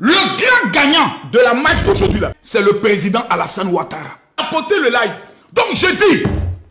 Le grand gagnant de la marche d'aujourd'hui, c'est le président Alassane Ouattara. Apportez le live. Donc je dis,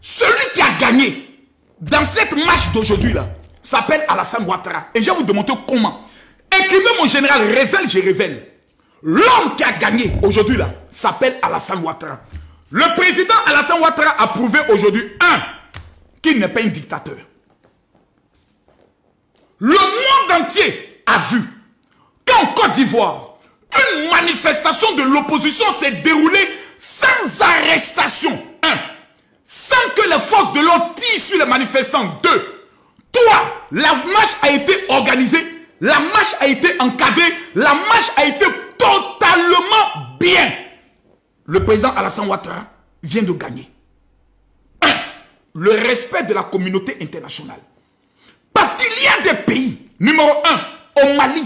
celui qui a gagné dans cette marche d'aujourd'hui s'appelle Alassane Ouattara. Et je vais vous demander comment. Écrivez mon général, révèle, je révèle. L'homme qui a gagné aujourd'hui s'appelle Alassane Ouattara. Le président Alassane Ouattara a prouvé aujourd'hui, qu'il n'est pas un dictateur. Le monde entier a vu qu'en Côte d'Ivoire, une manifestation de l'opposition s'est déroulée sans arrestation. Sans que les forces de l'ordre tirent sur les manifestants. 2. Toi, la marche a été organisée, la marche a été encadrée, la marche a été totalement bien. Le président Alassane Ouattara vient de gagner. Le respect de la communauté internationale. Parce qu'il y a des pays, numéro 1, au Mali,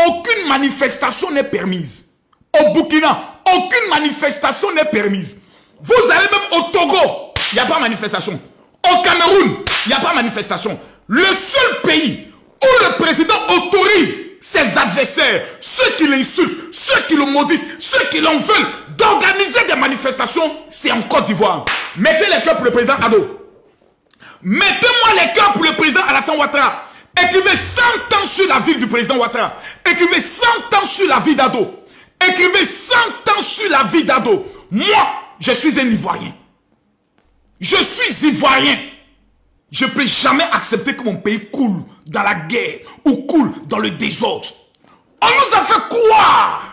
aucune manifestation n'est permise. Au Burkina, aucune manifestation n'est permise. Vous allez même au Togo, il n'y a pas de manifestation. Au Cameroun, il n'y a pas de manifestation. Le seul pays où le président autorise ses adversaires, ceux qui l'insultent, ceux qui le maudissent, ceux qui l'en veulent, d'organiser des manifestations, c'est en Côte d'Ivoire. Mettez les cœurs pour le président Ado. Mettez-moi les cœurs pour le président Alassane Ouattara. Écrivez 100 ans sur la vie du président Ouattara. Écrivez 100 ans sur la vie d'Ado. Écrivez 100 ans sur la vie d'Ado. Moi, je suis un Ivoirien. Je suis Ivoirien. Je ne peux jamais accepter que mon pays coule dans la guerre ou coule dans le désordre. On nous a fait croire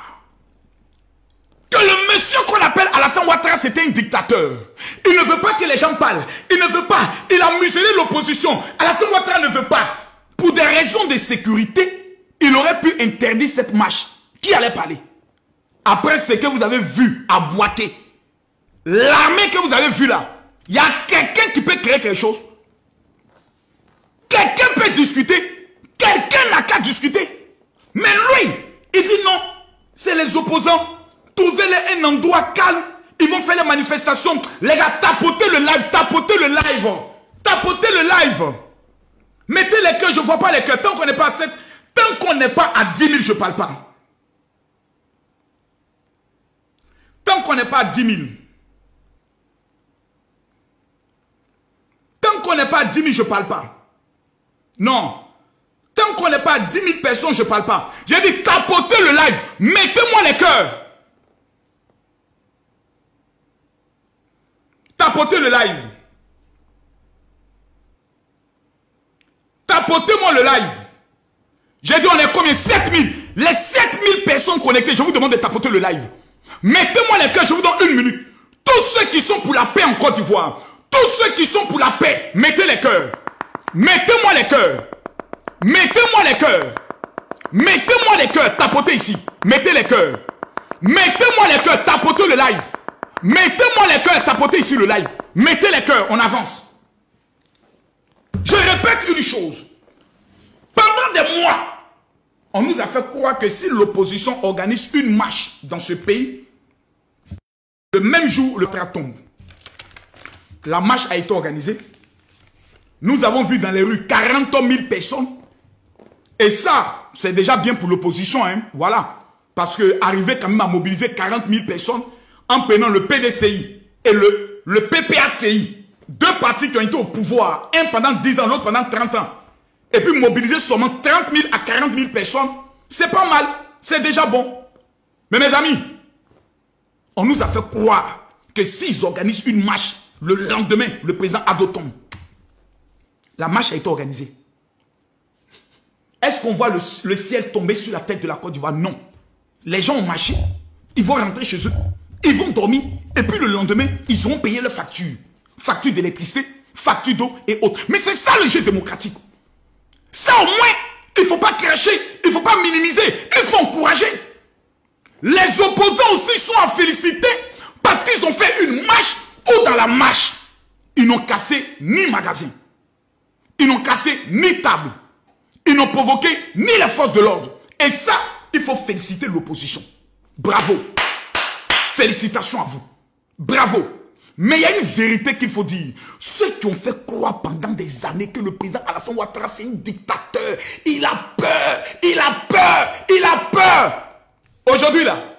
que le monsieur qu'on appelle Alassane Ouattara, c'était un dictateur. Il ne veut pas que les gens parlent. Il ne veut pas. Il a muselé l'opposition. Alassane Ouattara ne veut pas. Pour des raisons de sécurité, il aurait pu interdire cette marche. Qui allait parler? Après ce que vous avez vu à Boaké, l'armée que vous avez vue là, il y a quelqu'un qui peut créer quelque chose. Quelqu'un peut discuter. Quelqu'un n'a qu'à discuter. Mais lui, il dit non. C'est les opposants. Trouvez-les un endroit calme. Ils vont faire les manifestations. Les gars, tapotez le live. Tapotez le live. Tapotez le live. Mettez les cœurs. Je ne vois pas les cœurs. Tant qu'on n'est pas à 7. Tant qu'on n'est pas à 10 000, je ne parle pas. Tant qu'on n'est pas à 10 000. Tant qu'on n'est pas à 10 000, je ne parle pas. Non. Tant qu'on n'est pas à 10 000 personnes, je ne parle pas. J'ai dit tapotez le live. Mettez-moi les cœurs. Tapotez le live. Tapotez-moi le live. J'ai dit on est combien? 7 000. Les 7 000 personnes connectées, je vous demande de tapoter le live. Mettez-moi les cœurs, je vous donne 1 minute. Tous ceux qui sont pour la paix en Côte d'Ivoire, tous ceux qui sont pour la paix, mettez les cœurs. Mettez-moi les cœurs. Mettez-moi les cœurs. Mettez-moi les cœurs. Tapotez ici. Mettez les cœurs. Mettez-moi les cœurs. Tapotez le live. Mettez-moi les cœurs. Tapotez ici le live. Mettez les cœurs. On avance. Je répète une chose. Pendant des mois, on nous a fait croire que si l'opposition organise une marche dans ce pays, le même jour, le train tombe. La marche a été organisée. Nous avons vu dans les rues 40 000 personnes. Et ça, c'est déjà bien pour l'opposition. Hein? Voilà. Parce que arriver quand même à mobiliser 40 000 personnes en prenant le PDCI et le PPACI, 2 partis qui ont été au pouvoir, un pendant 10 ans, l'autre pendant 30 ans, et puis mobiliser seulement 30 000 à 40 000 personnes, c'est pas mal. C'est déjà bon. Mais mes amis, on nous a fait croire que s'ils organisent une marche, le lendemain, le président Ado tombe. La marche a été organisée. Est-ce qu'on voit le ciel tomber sur la tête de la Côte d'Ivoire? Non. Les gens ont marché. Ils vont rentrer chez eux. Ils vont dormir. Et puis le lendemain, ils auront payé leurs factures. Factures d'électricité, factures d'eau et autres. Mais c'est ça le jeu démocratique. Ça au moins, il ne faut pas cracher. Il ne faut pas minimiser. Il faut encourager. Les opposants aussi sont à féliciter parce qu'ils ont fait une marche ou dans la marche, ils n'ont cassé ni magasin. Ils n'ont cassé ni table. Ils n'ont provoqué ni les forces de l'ordre. Et ça, il faut féliciter l'opposition. Bravo. Félicitations à vous. Bravo. Mais il y a une vérité qu'il faut dire. Ceux qui ont fait croire pendant des années que le président Alassane Ouattara c'est un dictateur, il a peur, il a peur, il a peur. Aujourd'hui là,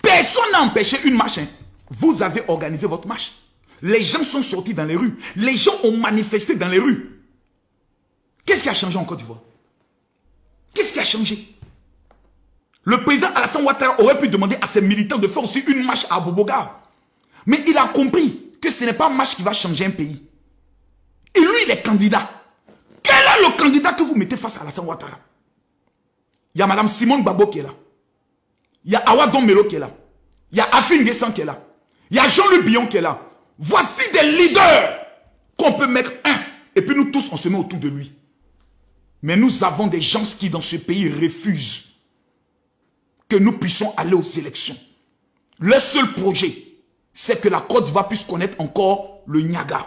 personne n'a empêché une marche. Hein. Vous avez organisé votre marche. Les gens sont sortis dans les rues. Les gens ont manifesté dans les rues. Qu'est-ce qui a changé en Côte d'Ivoire? Qu'est-ce qui a changé? Le président Alassane Ouattara aurait pu demander à ses militants de faire aussi une marche à Boboga. Mais il a compris que ce n'est pas une marche qui va changer un pays. Et lui, il est candidat. Quel est le candidat que vous mettez face à Alassane Ouattara? Il y a Mme Simone Babo qui est là. Il y a Awa Dombelo qui est là. Il y a Afin Guessan qui est là. Il y a Jean-Luc Billon qui est là. Voici des leaders qu'on peut mettre un. Et puis nous tous, on se met autour de lui. Mais nous avons des gens qui, dans ce pays, refusent que nous puissions aller aux élections. Le seul projet, c'est que la Côte d'Ivoire puisse connaître encore le Niaga,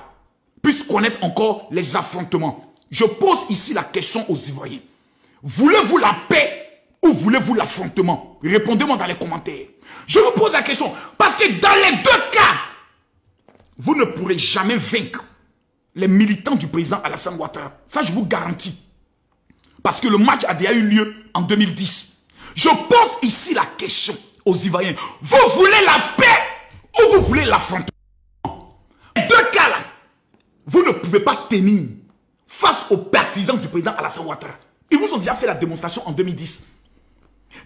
puisse connaître encore les affrontements. Je pose ici la question aux Ivoiriens. Voulez-vous la paix ou voulez-vous l'affrontement? Répondez-moi dans les commentaires. Je vous pose la question parce que dans les deux cas, vous ne pourrez jamais vaincre les militants du président Alassane Ouattara. Ça, je vous garantis. Parce que le match a déjà eu lieu en 2010. Je pose ici la question aux Ivoiriens. Vous voulez la paix ou vous voulez l'affrontement? Dans les deux cas là, vous ne pouvez pas tenir face aux partisans du président Alassane Ouattara. Ils vous ont déjà fait la démonstration en 2010.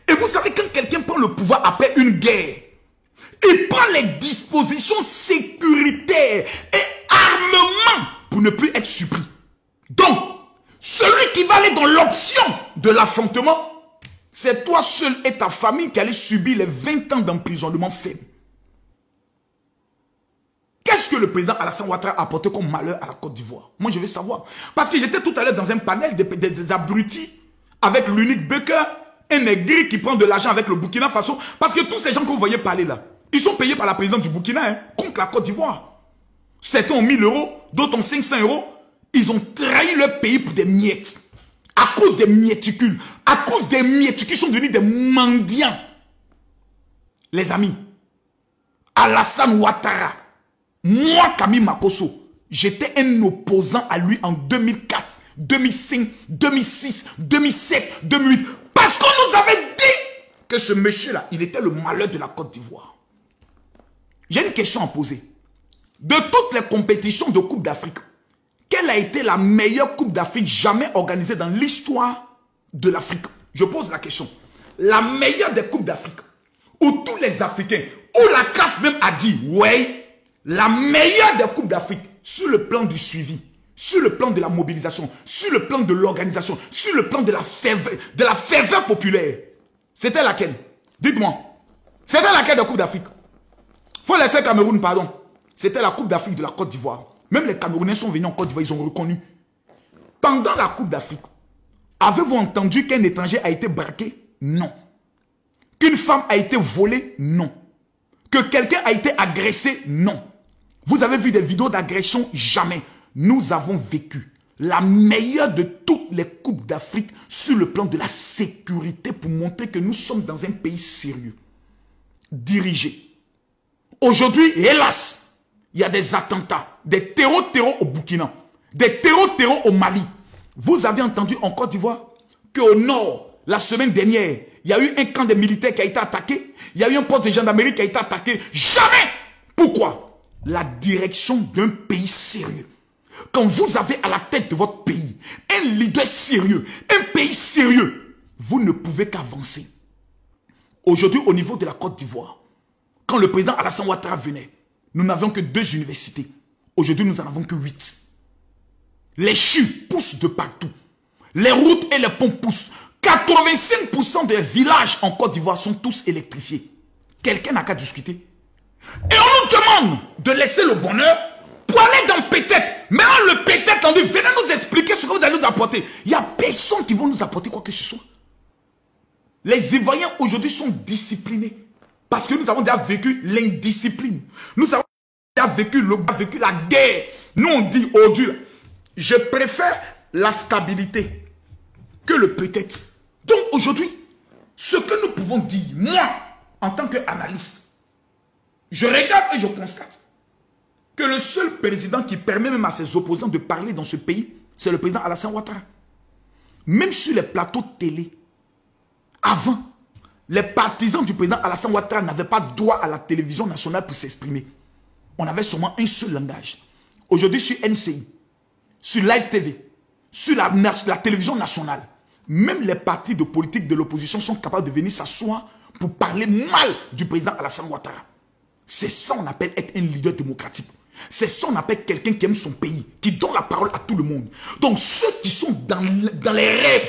Et vous savez, quand quelqu'un prend le pouvoir après une guerre, il prend les dispositions sécuritaires et armement pour ne plus être surpris. Donc, celui qui va aller dans l'option de l'affrontement, c'est toi seul et ta famille qui allez subir les 20 ans d'emprisonnement ferme. Qu'est-ce que le président Alassane Ouattara a apporté comme malheur à la Côte d'Ivoire? Moi, je veux savoir. Parce que j'étais tout à l'heure dans un panel des abrutis avec l'unique Becker, un négri qui prend de l'argent avec le Burkina Faso. Parce que tous ces gens que vous voyez parler là, ils sont payés par la présidente du Burkina hein, contre la Côte d'Ivoire. Certains ont 1000 €, d'autres ont 500 €. Ils ont trahi leur pays pour des miettes. À cause des mieticules. À cause des mieticules qui sont devenus des mendiants. Les amis, Alassane Ouattara, moi, Camille Makosso, j'étais un opposant à lui en 2004, 2005, 2006, 2007, 2008. Parce qu'on nous avait dit que ce monsieur-là, il était le malheur de la Côte d'Ivoire. J'ai une question à poser. De toutes les compétitions de Coupe d'Afrique, quelle a été la meilleure Coupe d'Afrique jamais organisée dans l'histoire de l'Afrique? Je pose la question. La meilleure des Coupes d'Afrique, où tous les Africains, où la CAF même a dit, ouais, la meilleure des Coupes d'Afrique, sur le plan du suivi, sur le plan de la mobilisation, sur le plan de l'organisation, sur le plan de la ferveur populaire, c'était laquelle? Dites-moi. C'était laquelle des Coupes d'Afrique? Faut laisser Cameroun, pardon. C'était la Coupe d'Afrique de la Côte d'Ivoire. Même les Camerounais sont venus en Côte d'Ivoire, ils ont reconnu. Pendant la Coupe d'Afrique, avez-vous entendu qu'un étranger a été braqué? Non. Qu'une femme a été volée? Non. Que quelqu'un a été agressé? Non. Vous avez vu des vidéos d'agression? Jamais. Nous avons vécu la meilleure de toutes les Coupes d'Afrique sur le plan de la sécurité pour montrer que nous sommes dans un pays sérieux, dirigé. Aujourd'hui, hélas, il y a des attentats, des terreaux au Burkina, des terreaux au Mali. Vous avez entendu en Côte d'Ivoire qu'au nord, la semaine dernière, il y a eu un camp de militaires qui a été attaqué, il y a eu un poste de gendarmerie qui a été attaqué. Jamais! Pourquoi? La direction d'un pays sérieux. Quand vous avez à la tête de votre pays un leader sérieux, un pays sérieux, vous ne pouvez qu'avancer. Aujourd'hui, au niveau de la Côte d'Ivoire, quand le président Alassane Ouattara venait, nous n'avions que 2 universités. Aujourd'hui, nous n'en avons que 8. Les chus poussent de partout. Les routes et les ponts poussent. 85% des villages en Côte d'Ivoire sont tous électrifiés. Quelqu'un n'a qu'à discuter. Et on nous demande de laisser le bonheur pour aller dans peut-être. Mais le peut-être, on dit, venez nous expliquer ce que vous allez nous apporter. Il n'y a personne qui va nous apporter quoi que ce soit. Les Ivoiriens aujourd'hui sont disciplinés. Parce que nous avons déjà vécu l'indiscipline. Nous avons déjà vécu la guerre. Nous on dit aujourd'hui, je préfère la stabilité que le peut-être. Donc aujourd'hui, ce que nous pouvons dire, moi, en tant qu'analyste, je regarde et je constate que le seul président qui permet même à ses opposants de parler dans ce pays, c'est le président Alassane Ouattara. Même sur les plateaux de télé, avant, les partisans du président Alassane Ouattara n'avaient pas droit à la télévision nationale pour s'exprimer. On avait seulement un seul langage. Aujourd'hui, sur NCI, sur Live TV, sur la télévision nationale, même les partis de politique de l'opposition sont capables de venir s'asseoir pour parler mal du président Alassane Ouattara. C'est ça qu'on appelle être un leader démocratique. C'est ça qu'on appelle quelqu'un qui aime son pays, qui donne la parole à tout le monde. Donc ceux qui sont dans les rêves,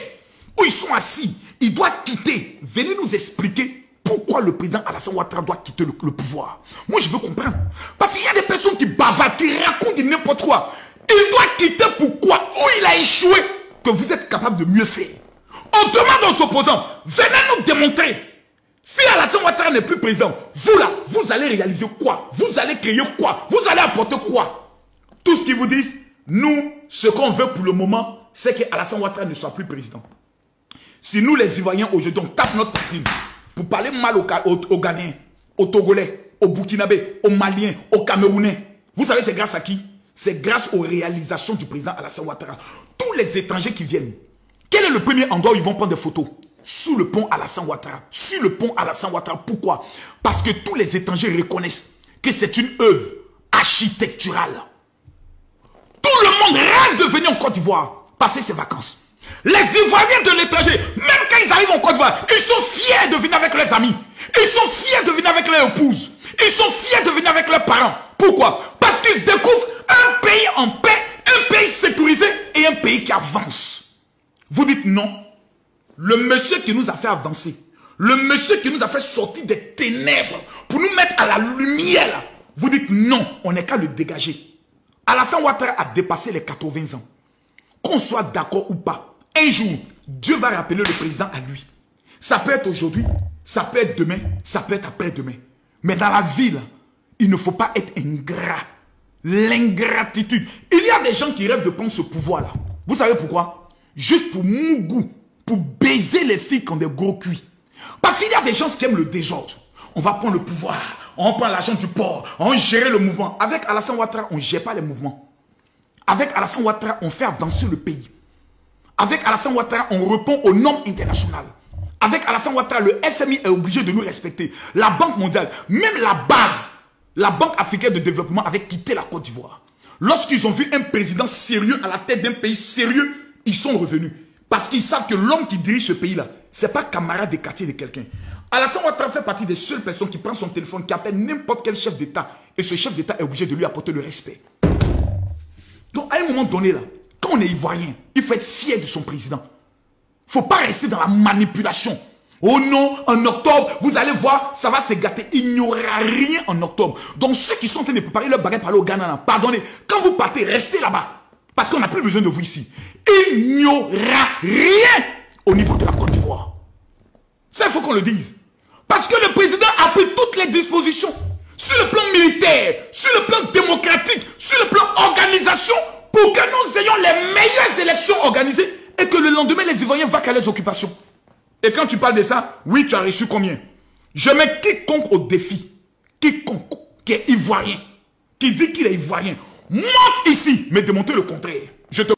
où ils sont assis, ils doivent quitter. Venez nous expliquer pourquoi le président Alassane Ouattara doit quitter le pouvoir. Moi, je veux comprendre. Parce qu'il y a des personnes qui bavardent, qui racontent n'importe quoi. Il doit quitter pourquoi? Où il a échoué, que vous êtes capable de mieux faire. On demande aux opposants, venez nous démontrer. Si Alassane Ouattara n'est plus président, vous là, vous allez réaliser quoi? Vous allez créer quoi? Vous allez apporter quoi? Tout ce qu'ils vous disent, nous, ce qu'on veut pour le moment, c'est que Alassane Ouattara ne soit plus président. Si nous les Ivoiriens aujourd'hui, on tape notre poitrine pour parler mal aux Ghanéens, aux Togolais, aux Burkinabés, aux Maliens, aux Camerounais, vous savez c'est grâce à qui? C'est grâce aux réalisations du président Alassane Ouattara. Tous les étrangers qui viennent, quel est le premier endroit où ils vont prendre des photos? Sous le pont Alassane Ouattara. Sur le pont Alassane Ouattara. Pourquoi? Parce que tous les étrangers reconnaissent que c'est une œuvre architecturale. Tout le monde rêve de venir en Côte d'Ivoire passer ses vacances. Les Ivoiriens de l'étranger, même quand ils arrivent en Côte d'Ivoire, ils sont fiers de venir avec leurs amis. Ils sont fiers de venir avec leurs épouses. Ils sont fiers de venir avec leurs parents. Pourquoi? Parce qu'ils découvrent un pays en paix, un pays sécurisé et un pays qui avance. Vous dites non. Le monsieur qui nous a fait avancer, le monsieur qui nous a fait sortir des ténèbres pour nous mettre à la lumière, là, vous dites non, on n'est qu'à le dégager. Alassane Ouattara a dépassé les 80 ans. Qu'on soit d'accord ou pas, un jour, Dieu va rappeler le président à lui. Ça peut être aujourd'hui, ça peut être demain, ça peut être après-demain. Mais dans la vie, là, il ne faut pas être ingrat. L'ingratitude. Il y a des gens qui rêvent de prendre ce pouvoir-là. Vous savez pourquoi? Juste pour mougou. Pour baiser les filles qui ont des gros cuits. Parce qu'il y a des gens qui aiment le désordre. On va prendre le pouvoir, on prend l'argent du port, on gère le mouvement. Avec Alassane Ouattara, on ne gère pas les mouvements. Avec Alassane Ouattara, on fait avancer le pays. Avec Alassane Ouattara, on répond aux normes internationales. Avec Alassane Ouattara, le FMI est obligé de nous respecter. La Banque mondiale, même la BAD, la Banque africaine de développement, avait quitté la Côte d'Ivoire. Lorsqu'ils ont vu un président sérieux à la tête d'un pays sérieux, ils sont revenus. Parce qu'ils savent que l'homme qui dirige ce pays-là, ce n'est pas camarade de quartier de quelqu'un. Alassane Ouattara fait partie des seules personnes qui prennent son téléphone, qui appellent n'importe quel chef d'État. Et ce chef d'État est obligé de lui apporter le respect. Donc à un moment donné, là, quand on est ivoirien, il faut être fier de son président. Il ne faut pas rester dans la manipulation. Oh non, en octobre, vous allez voir, ça va se gâter. Il n'y aura rien en octobre. Donc ceux qui sont en train de préparer leur baguette pour aller au Ghana, là, pardonnez, quand vous partez, restez là-bas. Parce qu'on n'a plus besoin de vous ici. Il n'y aura rien au niveau de la Côte d'Ivoire. Ça, il faut qu'on le dise. Parce que le président a pris toutes les dispositions sur le plan militaire, sur le plan démocratique, sur le plan organisation, pour que nous ayons les meilleures élections organisées et que le lendemain, les Ivoiriens vaquent à leurs occupations. Et quand tu parles de ça, oui, tu as reçu combien? Je mets quiconque au défi. Quiconque qui est ivoirien, qui dit qu'il est ivoirien, monte ici, mais démontrer le contraire. Je te